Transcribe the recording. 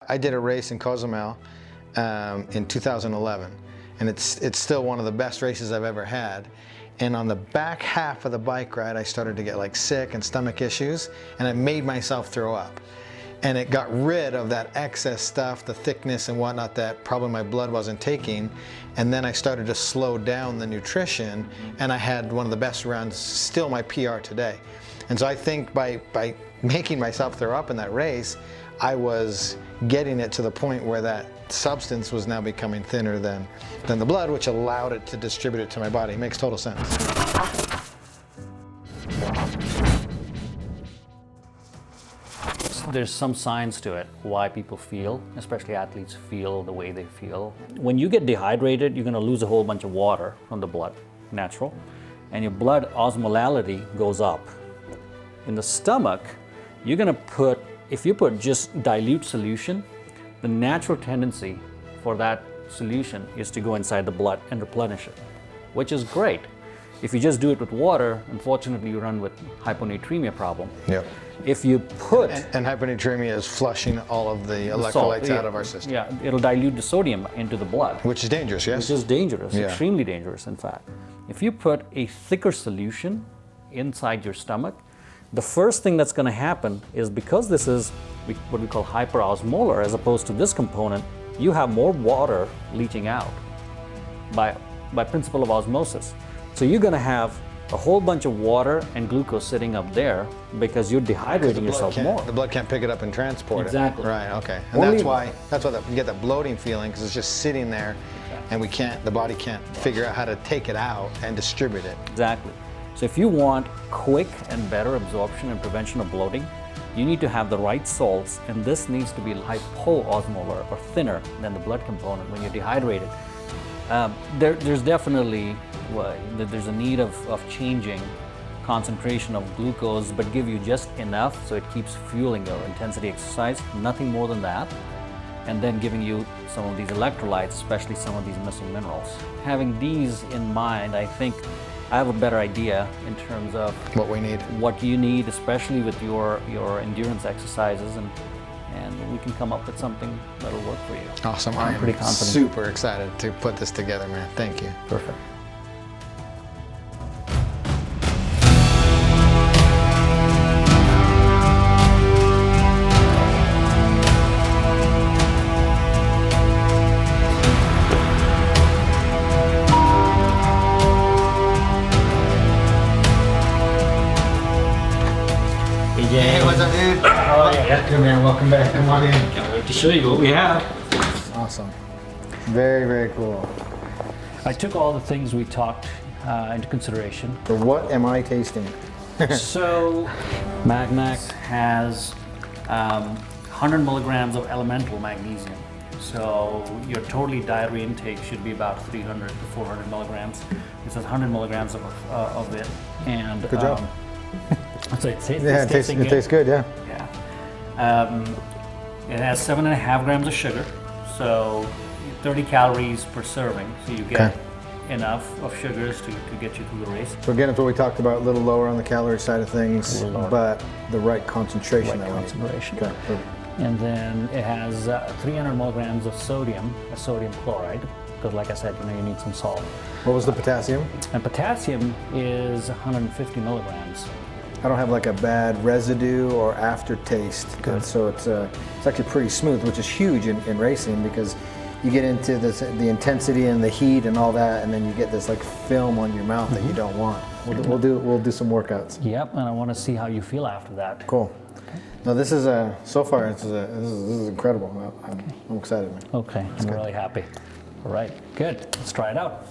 I did a race in Cozumel in 2011, and it's still one of the best races I've ever had. And on the back half of the bike ride, I started to get like sick and stomach issues, and I made myself throw up. And it got rid of that excess stuff, the thickness and whatnot that probably my blood wasn't taking. And then I started to slow down the nutrition, and I had one of the best runs, still my PR today. And so I think by making myself throw up in that race, I was getting it to the point where that substance was now becoming thinner than the blood, which allowed it to distribute it to my body. It makes total sense. There's some science to it, why people feel, especially athletes feel the way they feel. When you get dehydrated, you're gonna lose a whole bunch of water from the blood, natural, and your blood osmolality goes up. In the stomach, you're gonna put, if you put just dilute solution, the natural tendency for that solution is to go inside the blood and replenish it, which is great. If you just do it with water, unfortunately you run with hyponatremia problem. Yep. If you put... And hyponatremia is flushing all of the electrolytes out of our system. Yeah, it'll dilute the sodium into the blood. Which is dangerous, yes? Which is dangerous, Yeah. extremely dangerous in fact. If you put a thicker solution inside your stomach, the first thing that's going to happen is, because this is what we call hyperosmolar as opposed to this component, you have more water leaching out by principle of osmosis. So you're going to have a whole bunch of water and glucose sitting up there because you're dehydrating yourself more. The blood can't pick it up and transport Exactly. it. Right, okay. And that's why you get that bloating feeling, because it's just sitting there, and the body can't figure out how to take it out and distribute it. Exactly. So if you want quick and better absorption and prevention of bloating, you need to have the right salts, and this needs to be hypoosmolar or thinner than the blood component when you're dehydrated. There's definitely there's a need of changing concentration of glucose, but give you just enough so it keeps fueling your intensity exercise, nothing more than that, and then giving you some of these electrolytes, especially some of these missing minerals. Having these in mind, I think I have a better idea in terms of what you need, especially with your endurance exercises, and we can come up with something that'll work for you. Awesome. I'm pretty confident. Super excited to put this together, man. Thank you. Perfect. Hey, what's up, dude? Oh, yeah. Good, man. Welcome back. Come on in. Can't wait to show you what we have. Awesome. Very, very cool. I took all the things we talked into consideration. So what am I tasting? So, MAGNAK has 100 milligrams of elemental magnesium. So your total dietary intake should be about 300 to 400 milligrams. This has 100 milligrams of it. And good job. So it tastes good, yeah. Yeah. It has 7.5 grams of sugar, so 30 calories per serving. So you get enough of sugars to get you through the race. So again, it's what we talked about, a little lower on the calorie side of things, but the right concentration. Okay. And then it has 300 milligrams of sodium, sodium chloride, because like I said, you need some salt. What was the potassium? And potassium is 150 milligrams. I don't have like a bad residue or aftertaste. Good. So it's actually pretty smooth, which is huge in racing, because you get into the intensity and the heat and all that, and then you get this like film on your mouth that you don't want. We'll do some workouts. Yep, and I want to see how you feel after that. Cool. No, this is so far this is incredible. I'm excited, man. Okay, I'm really happy. All right, good. Let's try it out.